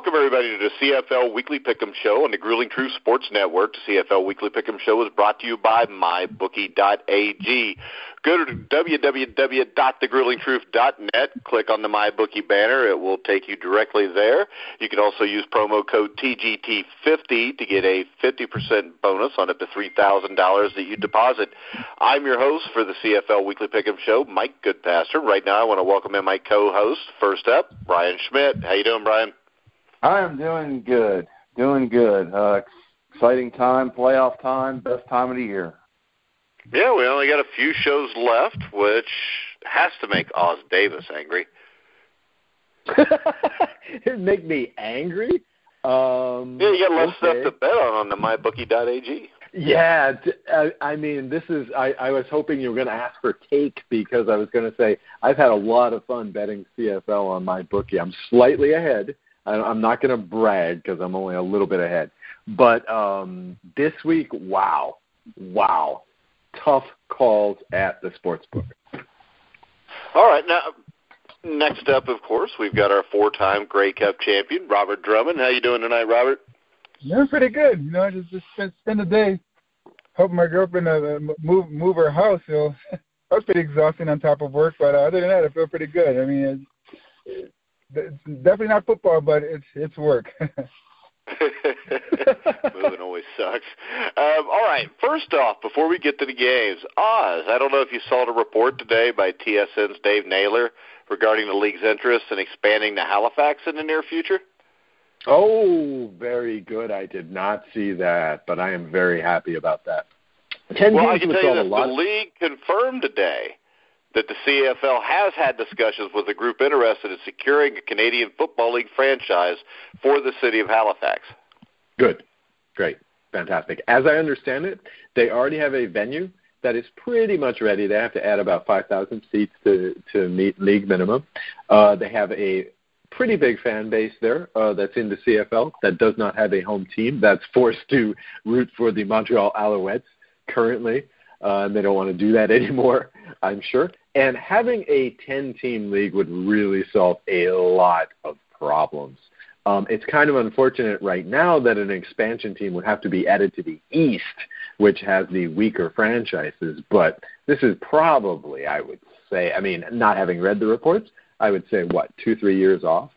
Welcome, everybody, to the CFL Weekly Pick'em Show on the Grueling Truth Sports Network. The CFL Weekly Pick'em Show is brought to you by MyBookie.ag. Go to www.thegruelingtruth.net. Click on the MyBookie banner. It will take you directly there. You can also use promo code TGT50 to get a 50% bonus on up to $3,000 that you deposit. I'm your host for the CFL Weekly Pick'em Show, Mike Goodpaster. Right now, I want to welcome in my co-host. First up, Brian Schmidt. How you doing, Brian? I am doing good. Exciting time, playoff time, best time of the year. Yeah, we only got a few shows left, which has to make Oz Davis angry. It'd make me angry? Yeah, you got less stuff to bet on the MyBookie.ag. Yeah, I mean, this is – I was hoping you were going to ask for take because I was going to say I've had a lot of fun betting CFL on MyBookie. I'm slightly ahead. I'm not going to brag because I'm only a little bit ahead. But this week, wow. Tough calls at the sportsbook. All right. Now, next up, of course, we've got our four-time Grey Cup champion, Robert Drummond. How you doing tonight, Robert? Doing pretty good. You know, just spend the day helping my girlfriend move her house. So that was pretty exhausting on top of work. But other than that, I feel pretty good. I mean, it's definitely not football, but it's work. Moving always sucks. All right, first off, before we get to the games, Oz, I don't know if you saw the report today by TSN's Dave Naylor regarding the league's interest in expanding to Halifax in the near future. Oh, very good. I did not see that, but I am very happy about that. I can tell you that the league confirmed today that the CFL has had discussions with a group interested in securing a Canadian Football League franchise for the city of Halifax. Good. Great. Fantastic. As I understand it, they already have a venue that is pretty much ready. They have to add about 5,000 seats to meet league minimum. They have a pretty big fan base there that's in the CFL that does not have a home team that's forced to root for the Montreal Alouettes currently. And they don't want to do that anymore, I'm sure. And having a 10-team league would really solve a lot of problems. It's kind of unfortunate right now that an expansion team would have to be added to the East, which has the weaker franchises. But this is probably, I would say, I mean, not having read the reports, I would say, 2-3 years off?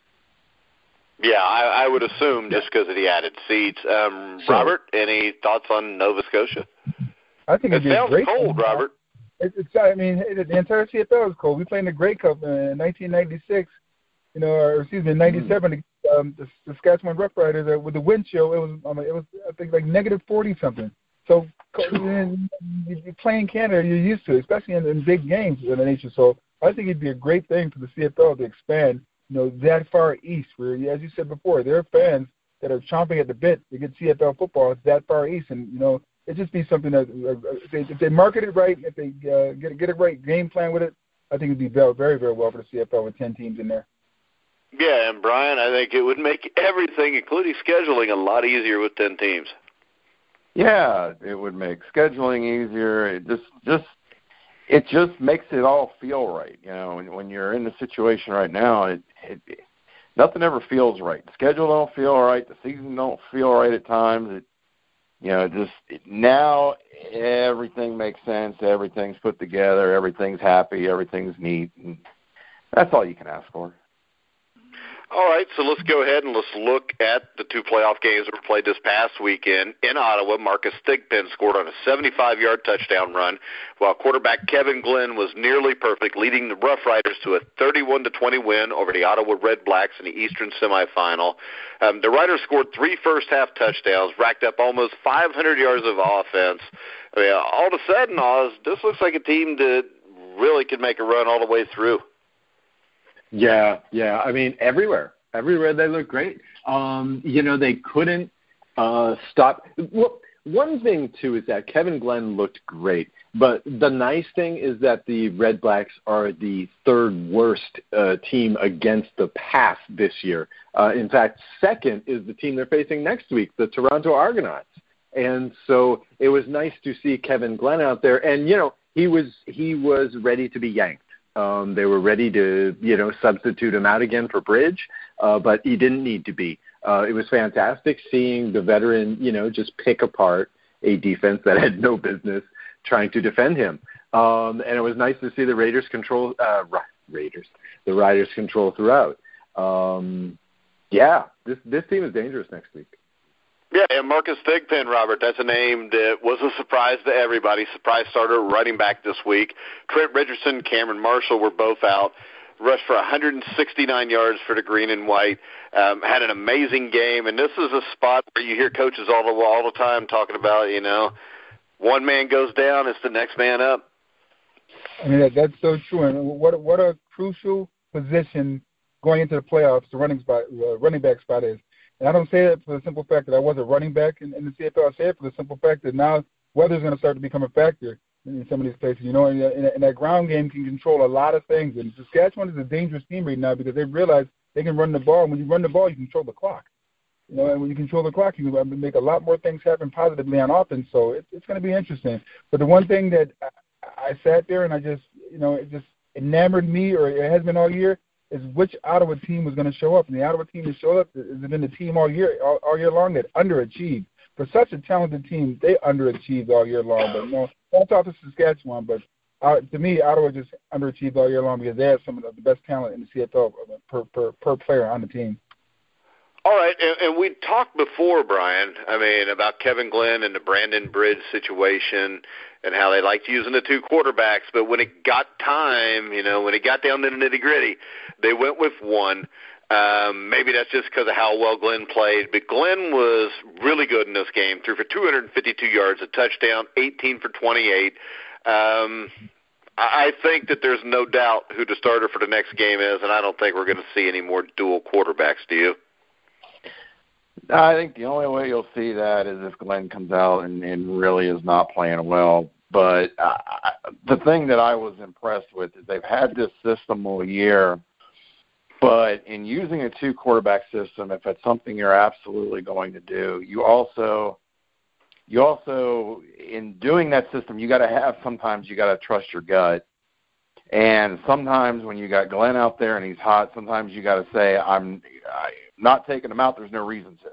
Yeah, I would assume just because of the added seats. Robert, any thoughts on Nova Scotia? I think it sounds great. Cold, Robert. I mean, the entire CFL is cold. We played in the Grey Cup in 1996, in 97 the Saskatchewan Roughriders with the wind chill. It was I think like negative 40 something. So you play in Canada, you're used to it, especially in big games in the nation. So I think it'd be a great thing for the CFL to expand, that far east. Where, as you said before, there are fans that are chomping at the bit to get CFL football that far east, and it'd just be something that if they market it right, if they get a right game plan with it, I think it'd be very, very well for the CFL with 10 teams in there. Yeah, and Brian, I think it would make everything, including scheduling, a lot easier with 10 teams. Yeah, it would make scheduling easier. It just makes it all feel right. When you're in the situation right now, nothing ever feels right. The schedule don't feel right. The season don't feel right at times. Now everything makes sense. Everything's put together. Everything's happy. Everything's neat. And that's all you can ask for. All right, so let's go ahead and let's look at the two playoff games that were played this past weekend. In Ottawa, Marcus Thigpen scored on a 75-yard touchdown run, while quarterback Kevin Glenn was nearly perfect, leading the Rough Riders to a 31-20 win over the Ottawa Red Blacks in the Eastern semifinal. The Riders scored 3 first-half touchdowns, racked up almost 500 yards of offense. I mean, all of a sudden, Oz, this looks like a team that really could make a run all the way through. Yeah. I mean, everywhere they look great. They couldn't stop. Well, one thing, too, is that Kevin Glenn looked great. But the nice thing is that the Red Blacks are the third worst team against the pass this year. In fact, second is the team they're facing next week, the Toronto Argonauts. And so it was nice to see Kevin Glenn out there. And, he was ready to be yanked. They were ready to, substitute him out again for Bridge, but he didn't need to be. It was fantastic seeing the veteran, just pick apart a defense that had no business trying to defend him. And it was nice to see the Riders control throughout. This team is dangerous next week. Yeah, and Marcus Thigpen, Robert, that's a name that was a surprise to everybody. Surprise starter running back this week. Trent Richardson, Cameron Marshall were both out. Rushed for 169 yards for the green and white. Had an amazing game, and this is a spot where you hear coaches all the time talking about, one man goes down, it's the next man up. I mean, that's so true. And what a crucial position going into the playoffs, the running back spot is. And I don't say that for the simple fact that I was a running back in the CFL. I say it for the simple fact that now weather's going to start to become a factor in some of these places. And that ground game can control a lot of things. And Saskatchewan is a dangerous team right now because they've realized they can run the ball. And when you run the ball, you control the clock. And when you control the clock, you can make a lot more things happen positively on offense. So it's going to be interesting. But the one thing that I sat there and I just, it just enamored me, or it has been all year, is which Ottawa team was going to show up. And the Ottawa team that showed up has been the team all year long that underachieved. For such a talented team, they underachieved all year long. But, that's off to Saskatchewan. But to me, Ottawa just underachieved all year long because they have some of the best talent in the CFL per player on the team. All right, and we talked before, Brian, about Kevin Glenn and the Brandon Bridge situation and how they liked using the two quarterbacks. But when it got time, when it got down to the nitty-gritty, they went with one. Maybe that's just because of how well Glenn played. But Glenn was really good in this game, threw for 252 yards, a touchdown, 18 for 28. I think that there's no doubt who the starter for the next game is, and I don't think we're going to see any more dual quarterbacks, do you? I think the only way you'll see that is if Glenn comes out and really is not playing well. But the thing that I was impressed with is they've had this system all year, but in using a two-quarterback system, if it's something you're absolutely going to do, you also in doing that system, sometimes you got to trust your gut. And sometimes when you got Glenn out there and he's hot, sometimes you got to say, I'm not taking him out. There's no reason to.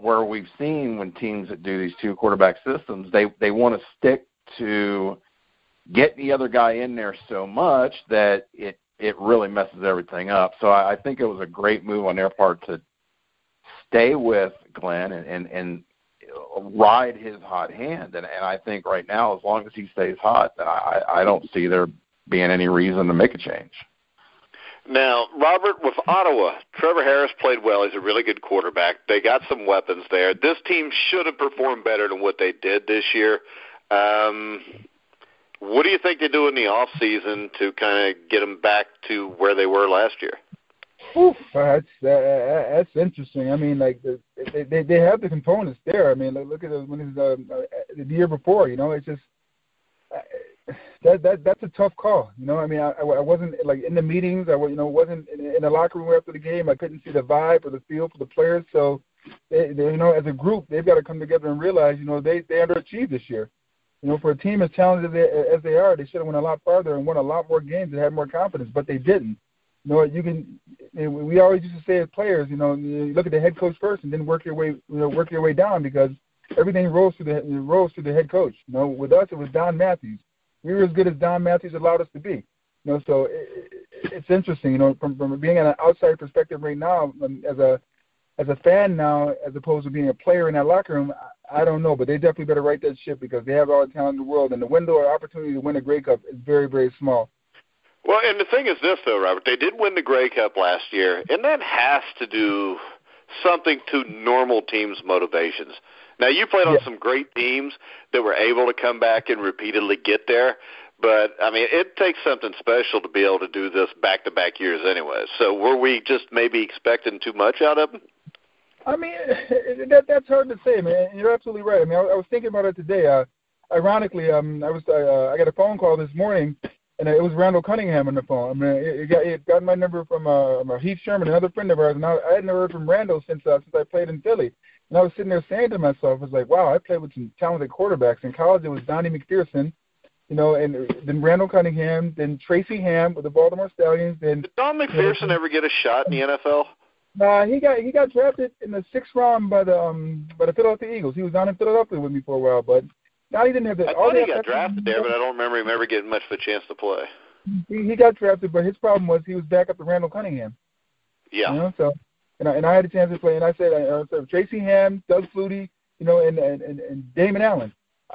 Where we've seen when teams that do these two quarterback systems, they want to stick to get the other guy in there so much that it really messes everything up. So I think it was a great move on their part to stay with Glenn and ride his hot hand. And I think right now, as long as he stays hot, I don't see there being any reason to make a change. Now, Robert, with Ottawa, Trevor Harris played well. He's a really good quarterback. They got some weapons there. This team should have performed better than what they did this year. What do you think they do in the off season to kind of get them back to where they were last year? That's interesting. I mean, like they have the components there. I mean, look at the year before. It's just that's a tough call. I mean, I wasn't like in the meetings. I wasn't in the locker room after the game. I couldn't see the vibe or the feel for the players. So they as a group, they've got to come together and realize they underachieved this year. For a team as talented as they are, they should have went a lot farther and won a lot more games and had more confidence, but they didn't. We always used to say as players, you look at the head coach first and then work your way down because everything rolls through the head coach. With us, it was Don Matthews. We were as good as Don Matthews allowed us to be. So it's interesting. From being an outside perspective right now, as a fan now, as opposed to being a player in that locker room, I don't know, but they definitely better right that ship because they have all the talent in the world, and the window or opportunity to win a Grey Cup is very, very small. Well, and the thing is this, though, Robert, they did win the Grey Cup last year, and that has to do something to normal teams' motivations. Now, you played on some great teams that were able to come back and repeatedly get there, but, I mean, it takes something special to be able to do this back-to-back years anyway. So were we just maybe expecting too much out of them? I mean, that's hard to say, man. You're absolutely right. I mean, I was thinking about it today. Ironically, I got a phone call this morning, and it was Randall Cunningham on the phone. I mean, it got my number from Heath Sherman, another friend of ours, and I hadn't heard from Randall since I played in Philly. And I was sitting there saying to myself, I was like, wow, I played with some talented quarterbacks. In college, it was Donnie McPherson, and then Randall Cunningham, then Tracy Ham with the Baltimore Stallions. Did Don McPherson ever get a shot in the NFL? He got drafted in the 6th round by the Philadelphia Eagles. He was down in Philadelphia with me for a while, but now he didn't have the. I thought he got drafted there, but I don't remember him ever getting much of a chance to play. He got drafted, but his problem was he was back up to Randall Cunningham. Yeah. You know, so and I had a chance to play, and I said Tracy Ham, Doug Flutie, you know, and Damon Allen.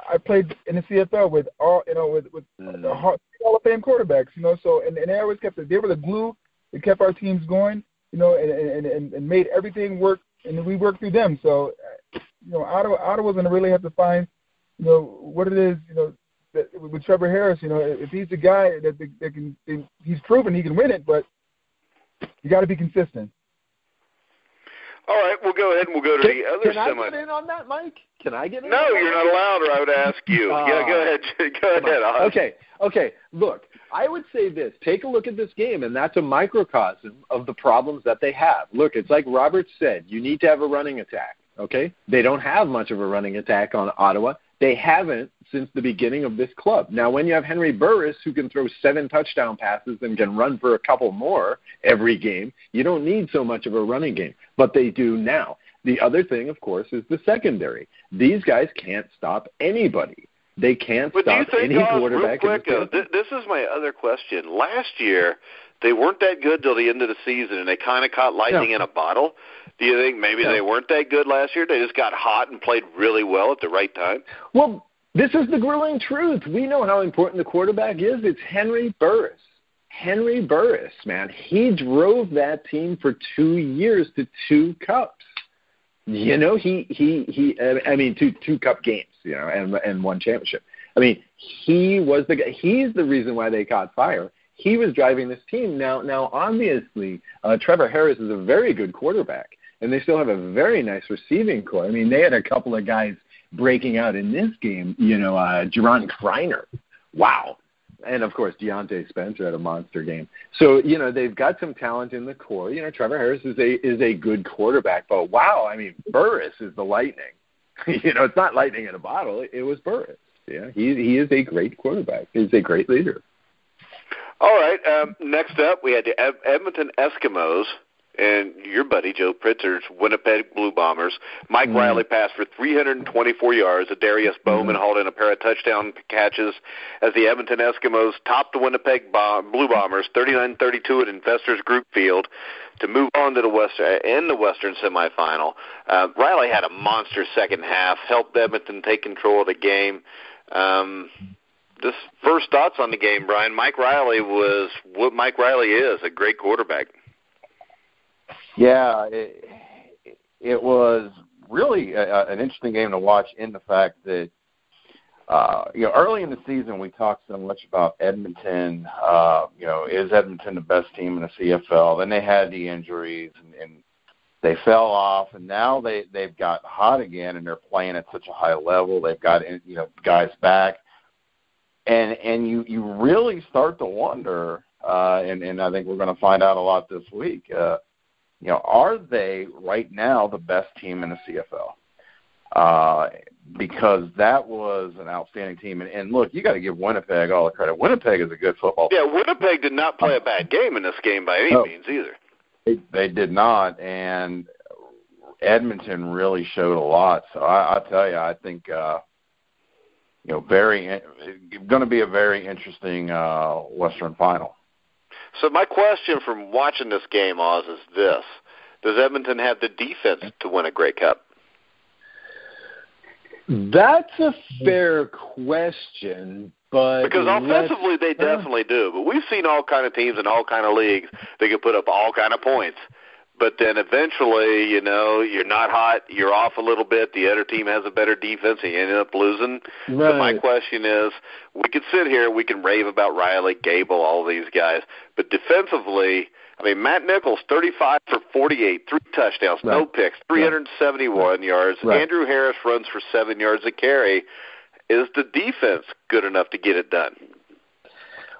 I played in the CFL with all, you know, with the Hall of Fame quarterbacks, you know. So and they always they were the glue that kept our teams going, you know, and made everything work, and we worked through them. So, you know, Ottawa's going to really have to find, you know, what it is, you know, that with Trevor Harris, you know, if he's the guy that can, he's proven he can win it, but you got to be consistent. All right, we'll go ahead and we'll go to the other semi. Can I get in on that, Mike? Can I get in? No, you're not allowed, or I would ask you. Yeah, go ahead. Go ahead, Oz. Okay. Look, I would say this. Take a look at this game, and that's a microcosm of the problems that they have. Look, it's like Robert said. You need to have a running attack, okay? They don't have much of a running attack on Ottawa. They haven't since the beginning of this club. Now, when you have Henry Burris, who can throw 7 touchdown passes and can run for a couple more every game, you don't need so much of a running game. But they do now. The other thing, of course, is the secondary. These guys can't stop anybody. They can't stop any quarterback. Real quick, this is my other question. Last year, they weren't that good till the end of the season, and they kind of caught lightning in a bottle. Do you think maybe they weren't that good last year? They just got hot and played really well at the right time? Well, this is the grueling truth. We know how important the quarterback is. It's Henry Burris. Henry Burris, man. He drove that team for 2 years to 2 cups. You know, I mean, two cup games, you know, and 1 championship. I mean, he was the guy. He's the reason why they caught fire. He was driving this team. Now, obviously, Trevor Harris is a very good quarterback, and they still have a very nice receiving core. I mean, they had a couple of guys breaking out in this game, you know, Jerron Kreiner. Wow. And, of course, Deontay Spencer had a monster game. So, you know, they've got some talent in the core. You know, Trevor Harris is a good quarterback. But, wow, I mean, Burris is the lightning. You know, it's not lightning in a bottle. It was Burris. Yeah, he is a great quarterback. He's a great leader. All right, next up we had the Edmonton Eskimos and your buddy Joe Pritzer's Winnipeg Blue Bombers. Mike Riley passed for 324 yards. Darius Bowman hauled in a pair of touchdown catches as the Edmonton Eskimos topped the Winnipeg Blue Bombers 39-32 at Investors Group Field to move on to the Western semifinal. Riley had a monster second half, helped Edmonton take control of the game. Just first thoughts on the game, Brian. Mike Riley was what Mike Riley is, a great quarterback. Yeah, it was really an interesting game to watch in the fact that, you know, early in the season we talked so much about Edmonton, you know, is Edmonton the best team in the CFL? Then they had the injuries and they fell off, and now they've got hot again and they're playing at such a high level. They've got, you know, guys back. And you really start to wonder, and I think we're going to find out a lot this week, you know, are they right now the best team in the CFL? Because that was an outstanding team. And look, you got to give Winnipeg all the credit. Winnipeg is a good football team. Yeah, Winnipeg did not play a bad game in this game by any means either. They did not, and Edmonton really showed a lot. So I'll tell you, I think you know, going to be a very interesting Western final. So my question from watching this game, Oz, is this. Does Edmonton have the defense to win a Grey Cup? That's a fair question, but because offensively they definitely do. But we've seen all kind of teams in all kind of leagues that can put up all kind of points. But then eventually, you know, you're not hot, you're off a little bit, the other team has a better defense, and you end up losing. Right. So my question is, we could sit here, we can rave about Riley, Gable, all these guys, but defensively, I mean, Matt Nichols, 35 for 48, 3 touchdowns, no picks, 371 yards. Right. Andrew Harris runs for 7 yards a carry. Is the defense good enough to get it done?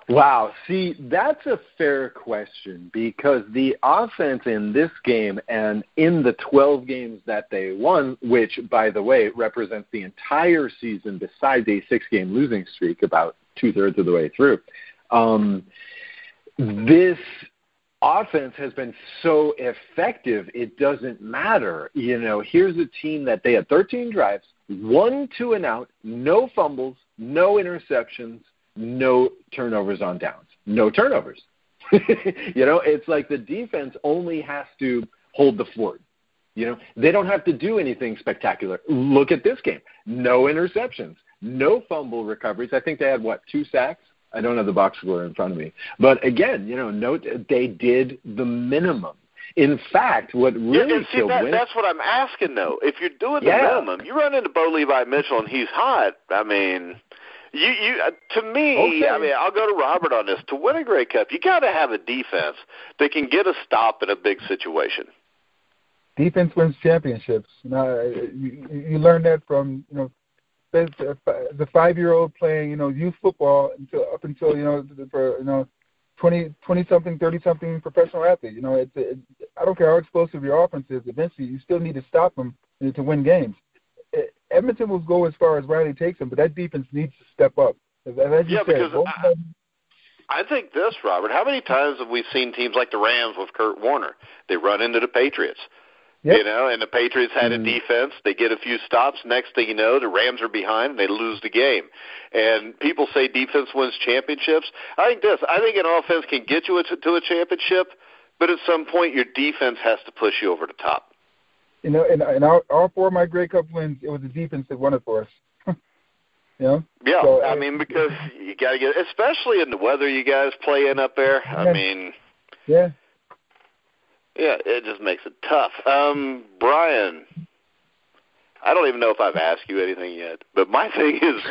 Wow. See, that's a fair question because the offense in this game and in the 12 games that they won, which, by the way, represents the entire season besides a 6-game losing streak about 2/3 of the way through, this offense has been so effective, it doesn't matter. Here's a team that they had 13 drives, 1 2-and-out, no fumbles, no interceptions, no turnovers on downs. No turnovers. It's like the defense only has to hold the fort. They don't have to do anything spectacular. Look at this game. No interceptions, no fumble recoveries. I think they had, 2 sacks? I don't have the box score in front of me. But again, note they did the minimum. In fact, what really that's what I'm asking, though. If you're doing the minimum, you run into Bo Levi Mitchell and he's hot. I mean, to me, okay. I'll go to Robert on this. To win a Grey Cup, you got to have a defense that can get a stop in a big situation. Defense wins championships. You learn that from the 5-year-old playing youth football until 20-something, 30-something professional athlete. I don't care how explosive your offense is. Eventually, you still need to stop them to win games. Edmonton will go as far as Riley takes them, but that defense needs to step up. I think this, Robert. How many times have we seen teams like the Rams with Kurt Warner? They run into the Patriots. Yep. And the Patriots had a defense. They get a few stops. Next thing you know, the Rams are behind, and they lose the game. And people say defense wins championships. I think an offense can get you to a championship, but at some point your defense has to push you over the top. In all 4 of my Grey Cup wins, it was the defense that won it for us. Yeah, so, because you got to get, especially in the weather you guys play in up there. Yeah. Yeah, it just makes it tough. Brian, I don't even know if I've asked you anything yet, but my thing is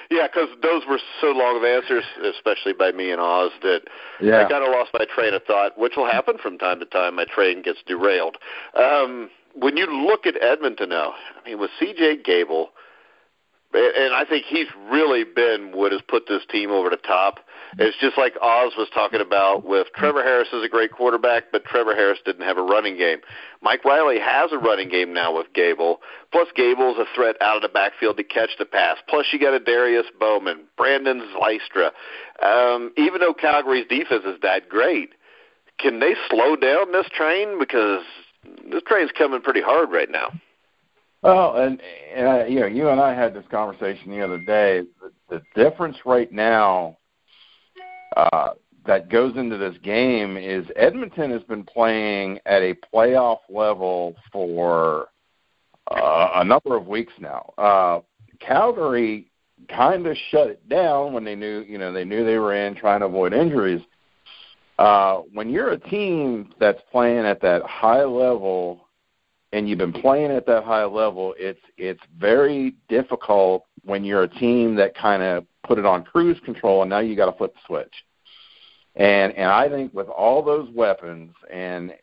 because those were so long of answers, especially by me and Oz, that I kind of lost my train of thought, which will happen from time to time. My train gets derailed. When you look at Edmonton now, with C.J. Gable, and I think he's really been what has put this team over the top. It's just like Oz was talking about with Trevor Harris is a great quarterback, but Trevor Harris didn't have a running game. Mike Riley has a running game now with Gable, plus Gable's a threat out of the backfield to catch the pass. Plus you got a Darius Bowman, Brandon Zlystra. Even though Calgary's defense is that great, can they slow down this train? Because this train's coming pretty hard right now. Well, and you and I had this conversation the other day. The difference right now that goes into this game is Edmonton has been playing at a playoff level for a number of weeks now. Calgary kind of shut it down when they knew they were in, trying to avoid injuries. When you're a team that's playing at that high level and you've been playing at that high level, it's very difficult when you're a team that kind of put it on cruise control and now you got to flip the switch. And I think with all those weapons and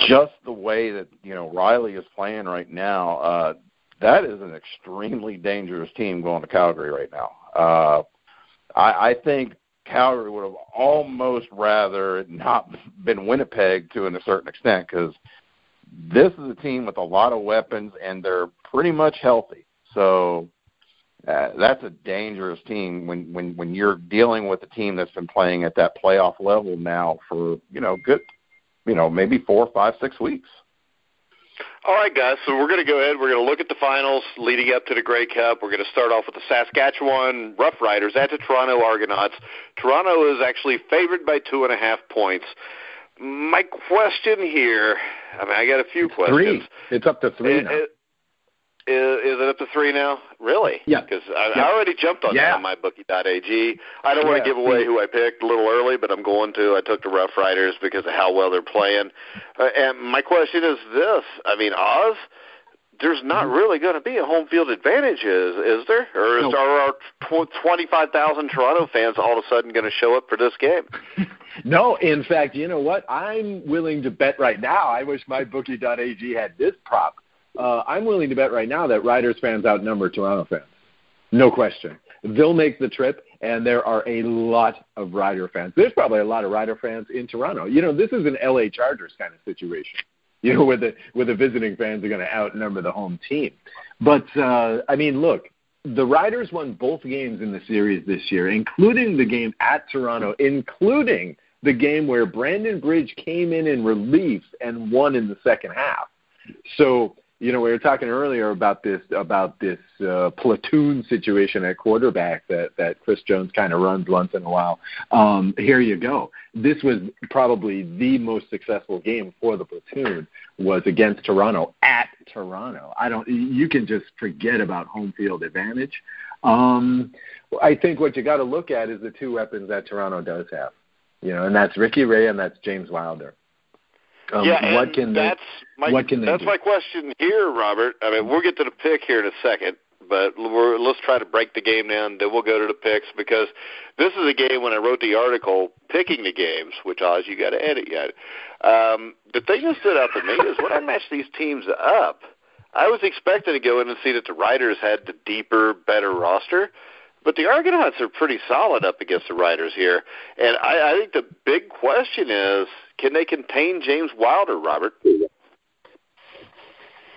just the way that Riley is playing right now, that is an extremely dangerous team going to Calgary right now. I think Calgary would have almost rather not been Winnipeg to a certain extent, because this is a team with a lot of weapons and they're pretty much healthy. So that's a dangerous team when you're dealing with a team that's been playing at that playoff level now for good, maybe 4, 5, 6 weeks. All right, guys, so we're going to go ahead. We're going to look at the finals leading up to the Grey Cup. We're going to start off with the Saskatchewan Rough Riders at the Toronto Argonauts. Toronto is actually favored by 2.5 points. My question here, I got a few questions. 3. It's up to 3 now. Is it up to 3 now? Really? Yeah. Because I already jumped on that on mybookie.ag. I don't want to give away who I picked a little early, but I'm going to. I took the Rough Riders because of how well they're playing. And my question is this. Oz, there's not really going to be a home field advantage, is there? Or are our 25,000 Toronto fans all of a sudden going to show up for this game? No, in fact, you know what? I'm willing to bet right now. I wish mybookie.ag had this prop. I'm willing to bet right now that Riders fans outnumber Toronto fans. No question. They'll make the trip, and there are a lot of Rider fans. There's probably a lot of Rider fans in Toronto. This is an L.A. Chargers kind of situation, where the visiting fans are going to outnumber the home team. But, look, the Riders won both games in the series this year, including the game at Toronto, including the game where Brandon Bridge came in relief and won in the second half. So, we were talking earlier about this platoon situation at quarterback that Chris Jones kind of runs once in a while. Here you go. This was probably the most successful game for the platoon was against Toronto at Toronto. You can just forget about home field advantage. I think what you got to look at is the two weapons that Toronto does have, and that's Ricky Ray and that's James Wilder. That's my do? question here, Robert. I mean, we'll get to the pick here in a second, but let's try to break the game down, then we'll go to the picks, because this is a game when I wrote the article picking the games, which, Oz, you got to edit yet. The thing that stood out to me is when I matched these teams up, I was expecting to go in and see that the Riders had the deeper, better roster, but the Argonauts are pretty solid up against the Riders here. And I think the big question is, can they contain James Wilder, Robert?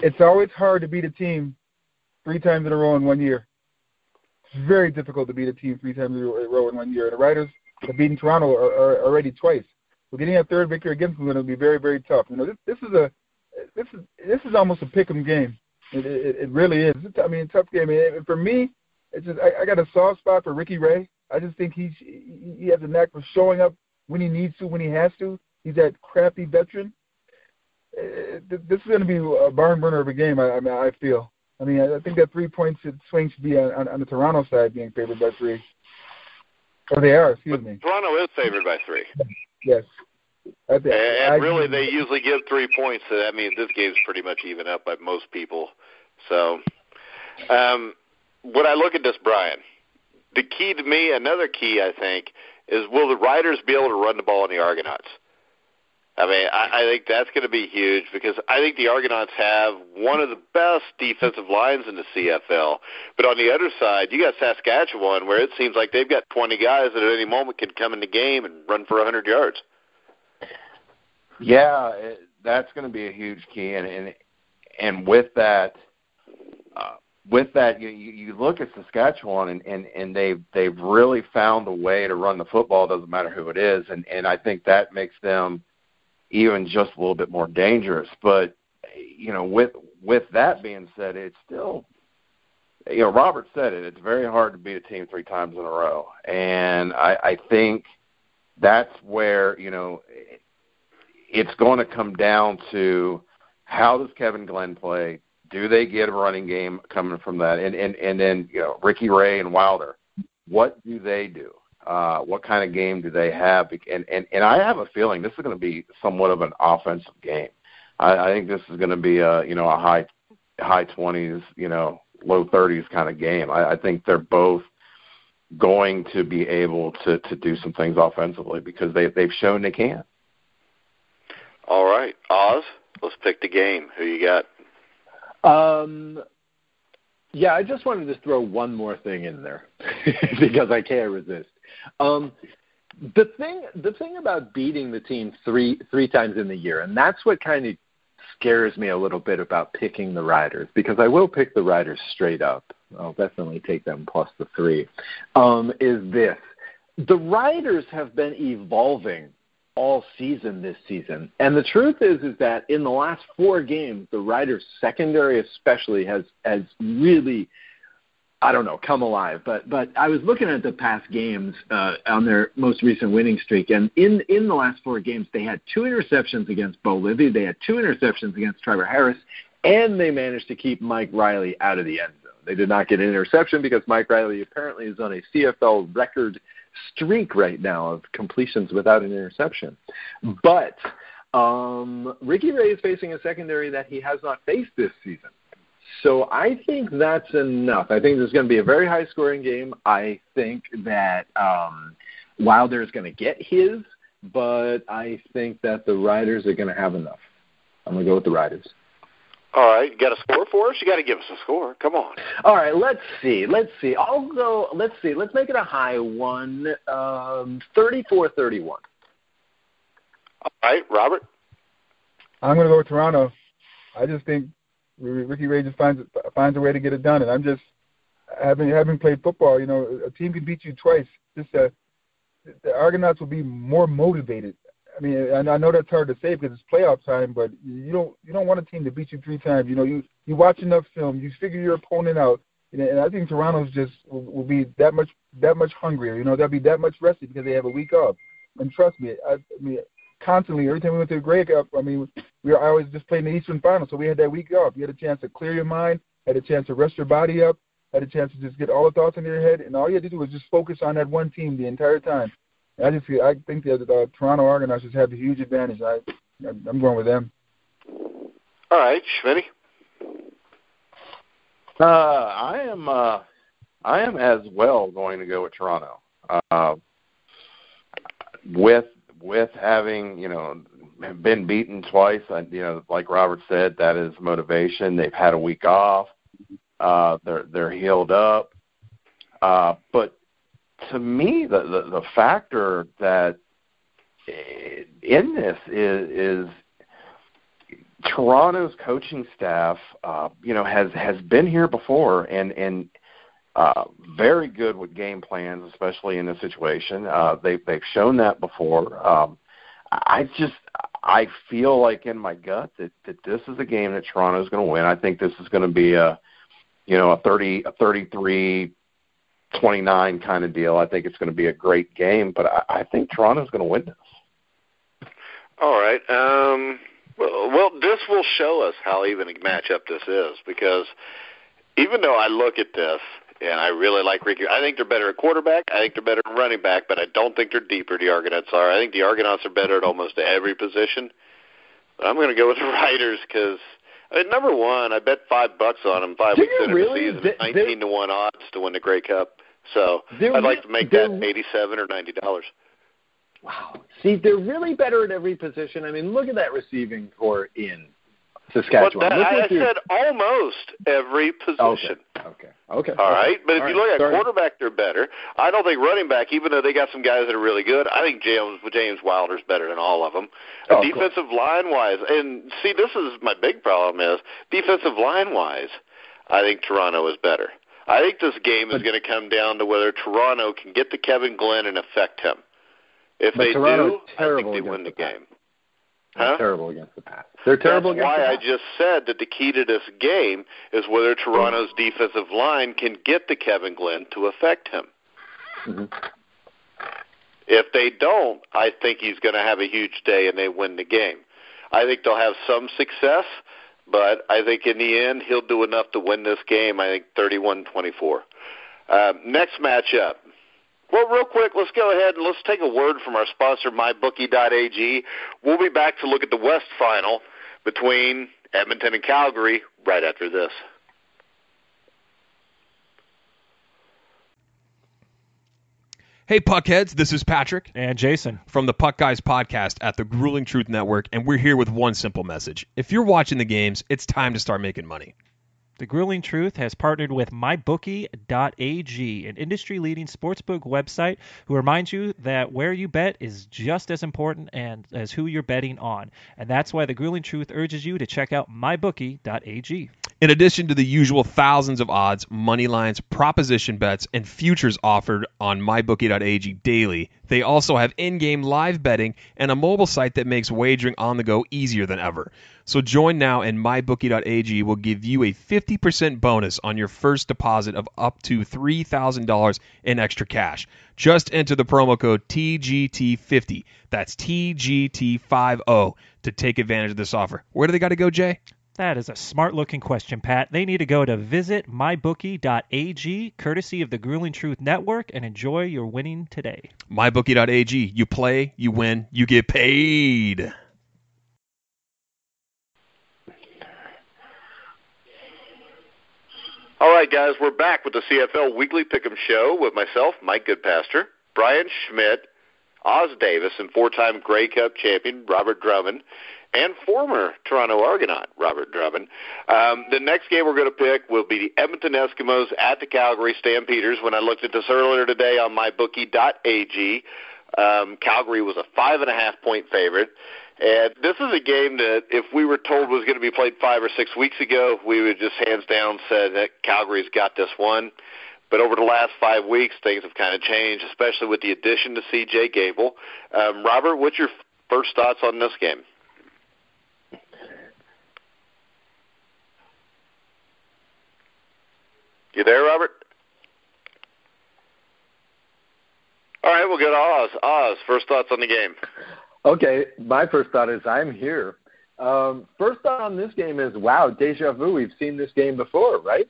It's always hard to beat a team 3 times in a row in 1 year. It's very difficult to beat a team 3 times in a row in 1 year. And the Riders have beaten Toronto already twice. So getting a third victory against them is going to be very, very tough. This is almost a pick'em game. It really is. I mean, a tough game. And for me, it's just I got a soft spot for Ricky Ray. I just think he has a knack for showing up when he needs to, when he has to. He's that crafty veteran. This is going to be a barn burner of a game, I feel. I think that 3-point swing should be on the Toronto side being favored by 3. Or they are, excuse me. Toronto is favored by 3. Yes. Really, they usually give 3 points, so that means this game's pretty much even up by most people. So, when I look at this, Brian, the key to me, another key, I think, is will the Riders be able to run the ball on the Argonauts? I think that's going to be huge because I think the Argonauts have one of the best defensive lines in the CFL. But on the other side, you got Saskatchewan, where it seems like they've got 20 guys that at any moment can come in the game and run for 100 yards. Yeah, that's going to be a huge key, and with that, you look at Saskatchewan, and they've really found a way to run the football. Doesn't matter who it is, and I think that makes them even just a little bit more dangerous. But with that being said, it's still, Robert said it. It's very hard to beat a team 3 times in a row, and I think that's where it's going to come down to how does Kevin Glenn play? Do they get a running game coming from that? And then Ricky Ray and Wilder, what do they do? What kind of game do they have? And I have a feeling this is going to be somewhat of an offensive game. I think this is going to be a high 20s, low 30s kind of game. I think they're both going to be able to do some things offensively because they've shown they can. All right, Oz, let's pick the game. Who you got? Yeah, I just wanted to throw one more thing in there because I can't resist. The thing about beating the team three times in the year, and that's what kind of scares me a little bit about picking the Riders, because I will pick the Riders straight up. I'll definitely take them plus the 3, is this. The Riders have been evolving all season this season. And the truth is that in the last 4 games, the Riders' secondary especially has really, come alive. But I was looking at the past games on their most recent winning streak, and in the last 4 games, they had 2 interceptions against Bo Livy, they had 2 interceptions against Trevor Harris, and they managed to keep Mike Riley out of the end zone. They did not get an interception because Mike Riley apparently is on a CFL record streak right now of completions without an interception. But Ricky Ray is facing a secondary that he has not faced this season. So I think that's enough. I think there's going to be a very high-scoring game. I think that Wilder is going to get his, but I think that the Riders are going to have enough. I'm going to go with the Riders. All right, you got a score for us? You got to give us a score. Come on. All right, let's see. I'll go. Let's see. Let's make it a high one. 34-31. All right, Robert. I'm going to go with Toronto. I just think Ricky Ray just finds a way to get it done, and having played football, a team can beat you twice. Just the Argonauts will be more motivated. I mean, and I know that's hard to say because it's playoff time, but you don't want a team to beat you 3 times. You watch enough film, you figure your opponent out, and I think Toronto's just will be that much hungrier. They'll be that much rested because they have a week off. And trust me, I mean, constantly every time we went to the Grey Cup, I mean, I always just playing the Eastern Final, so we had that week off. You had a chance to clear your mind, had a chance to rest your body up, had a chance to just get all the thoughts in your head, and all you had to do was just focus on that one team the entire time. And I think that the Toronto Argonauts just have a huge advantage. I'm going with them. All right, Schmidt. I am as well going to go with Toronto. With having been beaten twice, like Robert said, that is motivation. They've had a week off. They're healed up. But to me, the factor that in this is Toronto's coaching staff. Has been here before and very good with game plans, especially in this situation. They've shown that before. I feel like in my gut that this is a game that Toronto's going to win. I think this is going to be a 33-29 kind of deal. I think it's going to be a great game, but I think Toronto's going to win this. All right. Well, this will show us how even a matchup this is, because even though I look at this and I really like Ricky, I think they're better at quarterback, I think they're better at running back, but I don't think they're deeper, the Argonauts are. I think the Argonauts are better at almost every position. But I'm going to go with the Riders because, number one, I bet $5 on them 5 weeks into the season, 19-1 odds to win the Grey Cup. So I'd like to make that $87 or $90. Wow. See, they're really better at every position. I mean, look at that receiving corps in Saskatchewan. I said almost every position. Okay. All right. But if you look at quarterback, they're better. I don't think running back, even though they got some guys that are really good, I think James Wilder's better than all of them. Defensive line-wise, and see, this is my big problem is defensive line-wise, I think Toronto is better. I think this game is going to come down to whether Toronto can get to Kevin Glenn and affect him. If they do, I think they win the game. They're terrible against the pass. They're terrible against the pass. That's why I just said that the key to this game is whether Toronto's defensive line can get to Kevin Glenn to affect him. Mm-hmm. If they don't, I think he's going to have a huge day and they win the game. I think they'll have some success, but I think in the end he'll do enough to win this game. I think 31-24. Next matchup. Well, real quick, let's go ahead and let's take a word from our sponsor, MyBookie.ag. We'll be back to look at the West Final between Edmonton and Calgary right after this. Hey, Puckheads, this is Patrick. And Jason. From the Puck Guys podcast at the Grueling Truth Network, and we're here with one simple message. If you're watching the games, it's time to start making money. The Grueling Truth has partnered with MyBookie.ag, an industry-leading sportsbook website who reminds you that where you bet is just as important as who you're betting on. And that's why the Grueling Truth urges you to check out MyBookie.ag. In addition to the usual thousands of odds, money lines, proposition bets, and futures offered on MyBookie.ag daily, they also have in-game live betting and a mobile site that makes wagering on the go easier than ever. So join now, and MyBookie.ag will give you a 50% bonus on your first deposit of up to $3,000 in extra cash. Just enter the promo code TGT50. That's TGT50 to take advantage of this offer. Where do they got to go, Jay? That is a smart-looking question, Pat. They need to go to visitmybookie.ag, courtesy of the Grueling Truth Network, and enjoy your winning today. MyBookie.ag. You play, you win, you get paid. All right, guys, we're back with the CFL Weekly Pick'em Show with myself, Mike Goodpaster, Brian Schmidt, Oz Davis, and four-time Grey Cup champion Robert Drummond, and former Toronto Argonaut Robert Drummond. The next game we're going to pick will be the Edmonton Eskimos at the Calgary Stampeders. When I looked at this earlier today on MyBookie.ag, Calgary was a 5.5-point favorite. And this is a game that if we were told was going to be played 5 or 6 weeks ago, we would just hands down said that Calgary's got this one. But over the last 5 weeks, things have kind of changed, especially with the addition to C.J. Gable. Robert, what's your first thoughts on this game? You there, Robert? All right, we'll go to Oz. Oz, first thoughts on the game. Okay, my first thought is I'm here. First thought on this game is, wow, deja vu. We've seen this game before, right?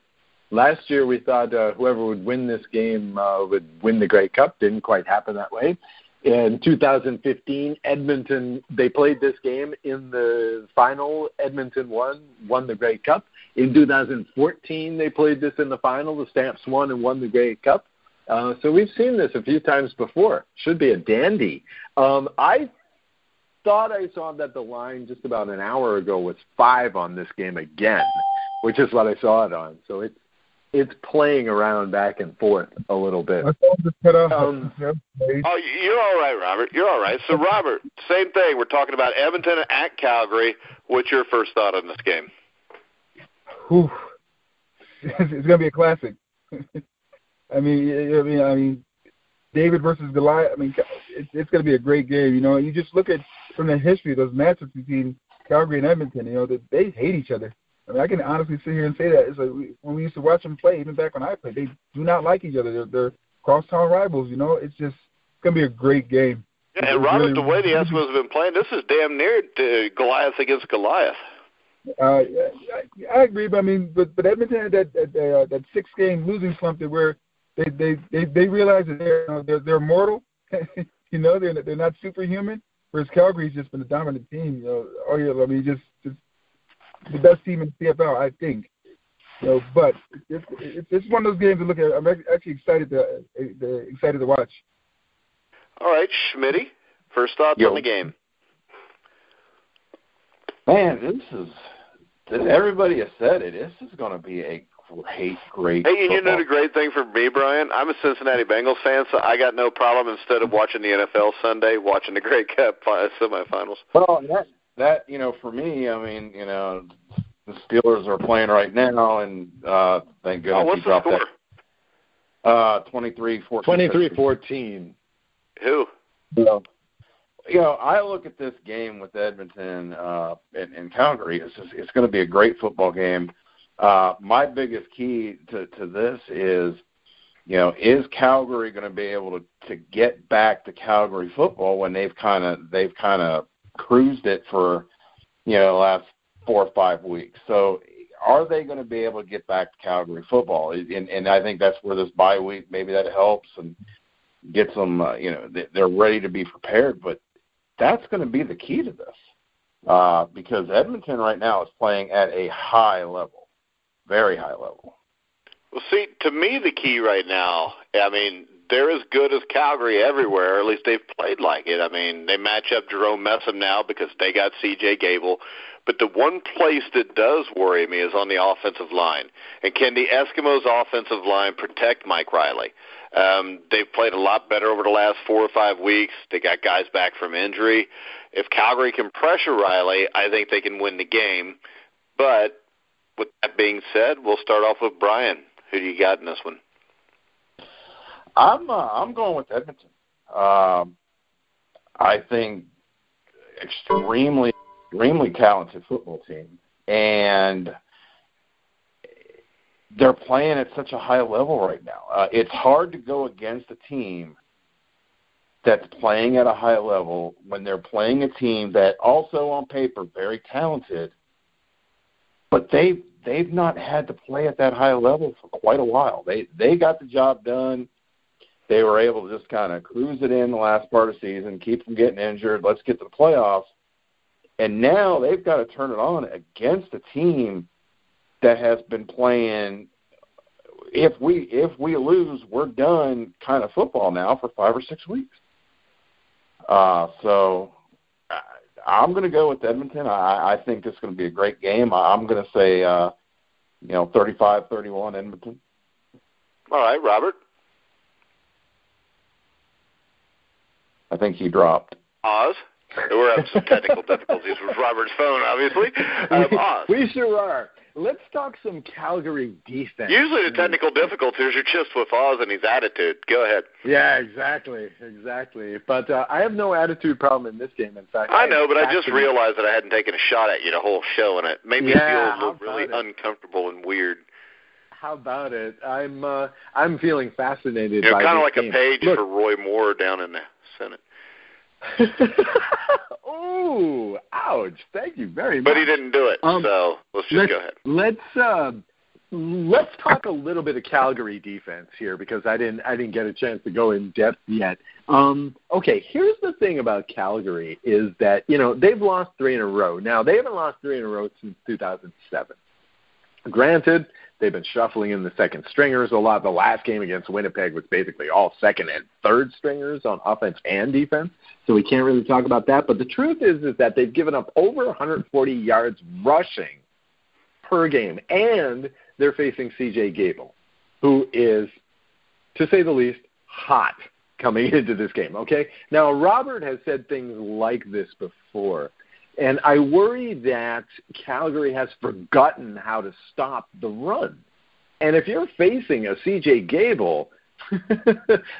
Last year we thought whoever would win this game would win the Grey Cup. Didn't quite happen that way. In 2015, Edmonton, they played this game in the final. Edmonton won the Grey Cup. In 2014, they played this in the final. The Stamps won and won the Grey Cup. So we've seen this a few times before. Should be a dandy. I thought I saw that the line just about an hour ago was 5 on this game again, which is what I saw it on. So it's playing around back and forth a little bit. Oh, you're all right, Robert. You're all right. So, Robert, same thing. We're talking about Edmonton at Calgary. What's your first thought on this game? Whew. It's going to be a classic. I mean, David versus Goliath. I mean, it's going to be a great game. You know, you just look at from the history of those matchups between Calgary and Edmonton. You know, they hate each other. I mean, I can honestly sit here and say that. It's like when we used to watch them play, even back when I played, they do not like each other. They're crosstown rivals. You know, it's going to be a great game. Yeah, and Robert, the way the Eskimos have been playing, this is damn near Goliath against Goliath. I agree, but I mean, but Edmonton had that 6-game losing slump where they realize that they're mortal. You know, they're not superhuman. Whereas Calgary's just been a dominant team. You know, all year. I mean, just the best team in CFL, I think. You know, but it's one of those games to look at. I'm actually excited to watch. All right, Schmitty, first thoughts on the game. Man, everybody has said it. This is going to be a great. Hey, and you know the great thing for me, Brian? I'm a Cincinnati Bengals fan, so I got no problem instead of watching the NFL Sunday, watching the Grey Cup semifinals. Well, that you know, for me, I mean, you know, the Steelers are playing right now, and thank goodness what's the score? That. 23-14. 23-14. Who? Well, you know, I look at this game with Edmonton and Calgary. It's going to be a great football game. My biggest key to this is, you know, is Calgary going to be able to get back to Calgary football when they've kind of cruised it for, you know, the last 4 or 5 weeks? So are they going to be able to get back to Calgary football? And I think that's where this bye week, maybe that helps and gets them, you know, they're ready to be prepared. But that's going to be the key to this because Edmonton right now is playing at a high level, very high level. Well, see, to me, the key right now, I mean, they're as good as Calgary everywhere, or at least they've played like it. I mean, they match up Jerome Messam now because they got C.J. Gable. But the one place that does worry me is on the offensive line. And can the Eskimos' offensive line protect Mike Riley? They've played a lot better over the last 4 or 5 weeks. They got guys back from injury. If Calgary can pressure Riley, I think they can win the game. But with that being said, we'll start off with Brian. Who do you got in this one? I'm going with Edmonton. I think extremely talented football team, and they're playing at such a high level right now. It's hard to go against a team that's playing at a high level when they're playing a team that also on paper very talented, but they've not had to play at that high level for quite a while. They got the job done. They were able to just kind of cruise it in the last part of the season, keep from getting injured. Let's get to the playoffs. And now they've got to turn it on against a team that has been playing, if we lose, we're done kind of football now for 5 or 6 weeks. So I'm going to go with Edmonton. I think this is going to be a great game. I'm going to say, 35-31 Edmonton. All right, Robert. I think he dropped. Oz? We're having some technical difficulties with Robert's phone, obviously. Oz. We sure are. Let's talk some Calgary defense. Usually the technical difficulties are just with Oz and his attitude. Go ahead. Yeah, exactly. But I have no attitude problem in this game. In fact, I know, but I just realized that I hadn't taken a shot at you the whole show, and it made me feel really uncomfortable and weird. How about it? I'm feeling fascinated. You're by kind of this like game. a page for Roy Moore down in the Senate. Oh, ouch! Thank you very much. But he didn't do it, so let's just go ahead. Let's talk a little bit of Calgary defense here because I didn't get a chance to go in depth yet. Okay, here's the thing about Calgary is that they've lost 3 in a row. Now they haven't lost 3 in a row since 2007. Granted, they've been shuffling in the second stringers a lot. The last game against Winnipeg was basically all second and third stringers on offense and defense, so we can't really talk about that. But the truth is that they've given up over 140 yards rushing per game, and they're facing C.J. Gable, who is, to say the least, hot coming into this game, okay? Now, Robert has said things like this before, and I worry that Calgary has forgotten how to stop the run. And if you're facing a C.J. Gable,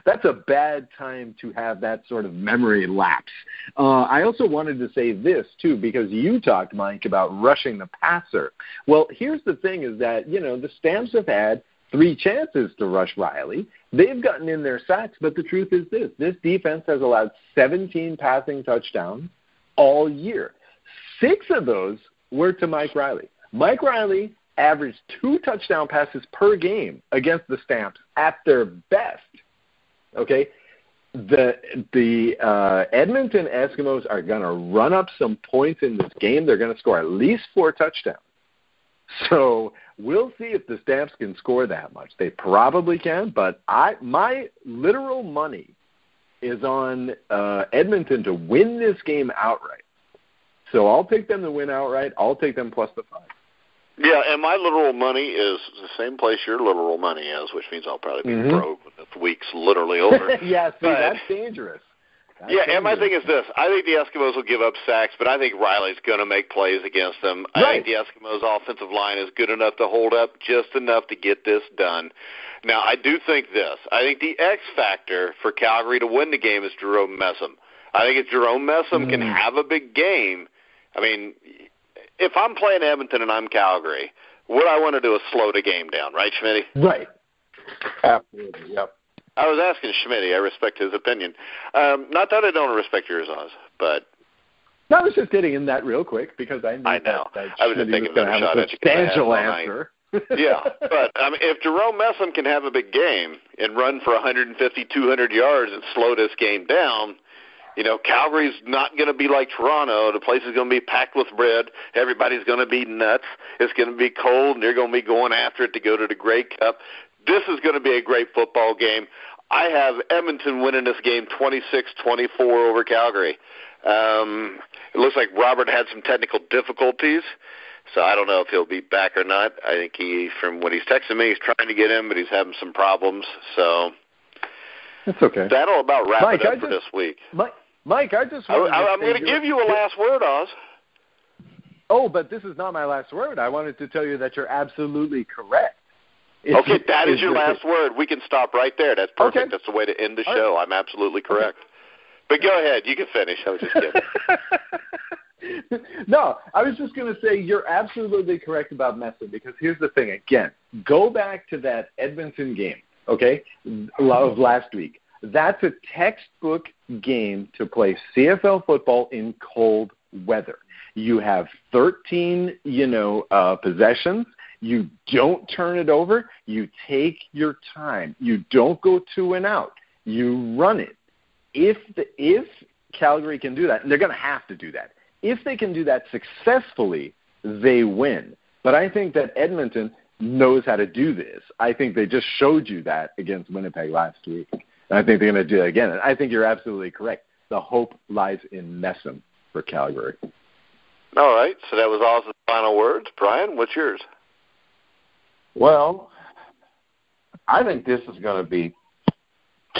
that's a bad time to have that sort of memory lapse. I also wanted to say this, too, because you talked, Mike, about rushing the passer. Well, here's the thing is that, the Stamps have had 3 chances to rush Riley. They've gotten in their sacks, but the truth is this defense has allowed 17 passing touchdowns all year. 6 of those were to Mike Riley. Mike Riley averaged 2 touchdown passes per game against the Stamps at their best. Okay? The Edmonton Eskimos are going to run up some points in this game. They're going to score at least 4 touchdowns. So we'll see if the Stamps can score that much. They probably can, but my literal money is on Edmonton to win this game outright. So I'll take them to win outright. I'll take them plus the 5. Yeah, and my literal money is the same place your literal money is, which means I'll probably be broke when the week's literally over. Yeah, that's dangerous. And my thing is this. I think the Eskimos will give up sacks, but I think Riley's going to make plays against them. Right. I think the Eskimos' offensive line is good enough to hold up just enough to get this done. Now, I do think this. I think the X factor for Calgary to win the game is Jerome Messam. I think if Jerome Messam can have a big game, I mean, if I'm playing Edmonton and I'm Calgary, what I want to do is slow the game down, right, Schmidt? Right. Absolutely, yep. I was asking Schmidt. I respect his opinion. Not that I don't respect yours, Oz, but... No, I was just getting in that real quick because I knew that I was just taking going to have a substantial answer. Yeah, but I mean, if Jerome Messam can have a big game and run for 150, 200 yards and slow this game down... Calgary's not going to be like Toronto. The place is going to be packed with bread. Everybody's going to be nuts. It's going to be cold, and they're going to be going after it to go to the Grey Cup. This is going to be a great football game. I have Edmonton winning this game 26-24 over Calgary. It looks like Robert had some technical difficulties, so I don't know if he'll be back or not. I think from what he's texting me, he's trying to get in, but he's having some problems. So that's okay. That'll about wrap it up for this week. Mike, I'm going to give you a last word, Oz. Oh, but this is not my last word. I wanted to tell you that you're absolutely correct. Okay, that is your last word. We can stop right there. That's perfect. Okay. That's the way to end the show. Right. I'm absolutely correct. But go ahead. You can finish. I was just kidding. No, I was just going to say you're absolutely correct about Messam because here's the thing. Again, go back to that Edmonton game, okay, of last week. That's a textbook game to play CFL football in cold weather. You have 13, possessions. You don't turn it over. You take your time. You don't go 2 and out. You run it. If Calgary can do that, and they're going to have to do that, if they can do that successfully, they win. But I think that Edmonton knows how to do this. I think they just showed you that against Winnipeg last week. And I think they're going to do it again. And I think you're absolutely correct. The hope lies in Messam for Calgary. All right. So that was Oz's final words. Brian, what's yours? Well, I think this is going to be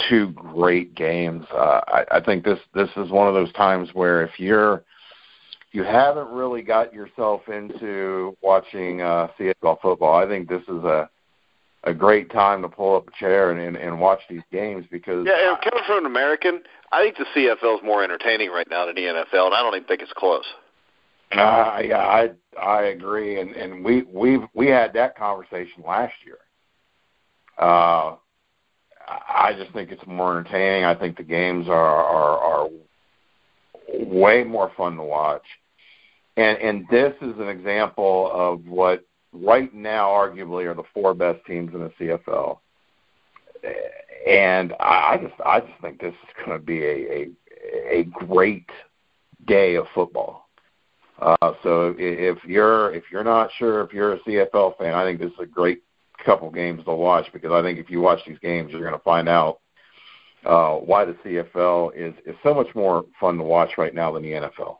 two great games. I think this is one of those times where if you haven't really got yourself into watching CFL football, I think this is a great time to pull up a chair and watch these games because and coming from an American, I think the CFL is more entertaining right now than the NFL, and I don't even think it's close. I agree, and we had that conversation last year. I just think it's more entertaining. I think the games are way more fun to watch, and this is an example of what right now arguably are the four best teams in the CFL. And I just think this is going to be a great day of football. So if you're not sure if you're a CFL fan, I think this is a great couple games to watch because I think if you watch these games, you're going to find out why the CFL is so much more fun to watch right now than the NFL.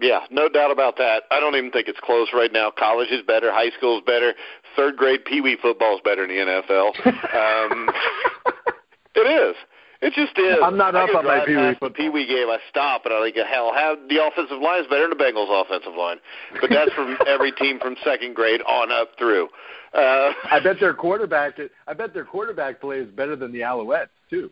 Yeah, no doubt about that. I don't even think it's close right now. College is better. High school is better. Third grade Pee-wee football is better than the NFL. It is. It just is. I'm not up on my Pee-wee football. Pee-wee game, I stop, and I think, hell, how the offensive line is better than the Bengals' offensive line. But that's from every team from second grade on up through. I bet their quarterback play is better than the Alouettes, too.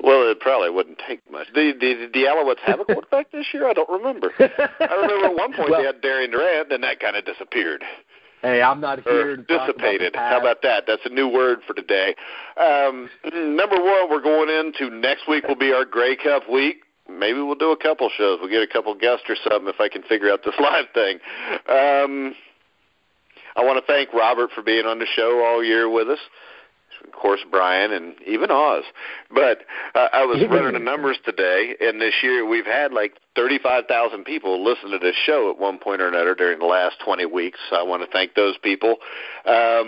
Well, it probably wouldn't take much. The Alouettes have a quarterback this year? I don't remember. I remember at one point they had Darian Durant, then that kind of disappeared. Hey, I'm not here to talk dissipated. About How about that? That's a new word for today. Number one, we're going into next week will be our Grey Cup week. Maybe we'll do a couple shows. We'll get a couple guests or something if I can figure out this live thing. I want to thank Robert for being on the show all year with us. Of course, Brian and even Oz. But I was running the numbers today, and this year we've had like 35,000 people listen to this show at one point or another during the last 20 weeks. So I want to thank those people. I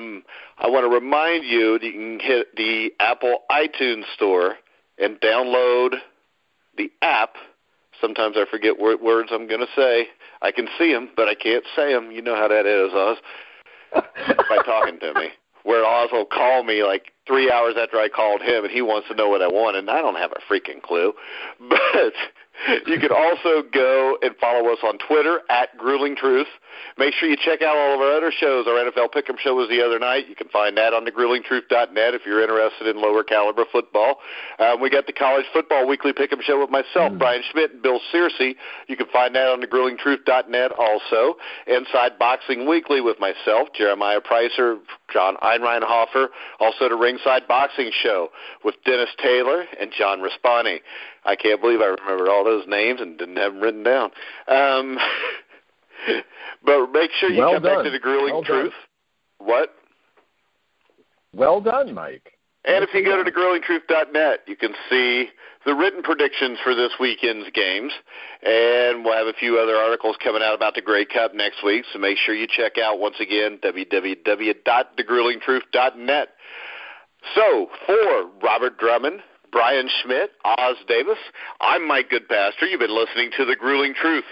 want to remind you that you can hit the Apple iTunes store and download the app. Sometimes I forget what words I'm going to say. I can see them, but I can't say them. You know how that is, Oz, by talking to me. Where Oz will call me like 3 hours after I called him, and he wants to know what I want, and I don't have a freaking clue. But you can also go and follow us on Twitter at Grueling Truth. Make sure you check out all of our other shows. Our NFL Pick'em show was the other night. You can find that on thegruelingtruth.net if you're interested in lower caliber football. We got the College Football Weekly Pick'em show with myself, Brian Schmidt, and Bill Searcy. You can find that on thegruelingtruth.net also. Inside Boxing Weekly with myself, Jeremiah Pricer, John Einreinhofer. Also the Ringside Boxing Show with Dennis Taylor and John Raspani. I can't believe I remembered all those names and didn't have them written down. But make sure you come back to the Grueling Truth. What? Well done, Mike. And if you go to thegruelingtruth.net, you can see the written predictions for this weekend's games. And we'll have a few other articles coming out about the Grey Cup next week. So make sure you check out, once again, www.thegruelingtruth.net. So, for Robert Drummond, Brian Schmidt, Oz Davis, I'm Mike Goodpaster. You've been listening to The Grueling Truth.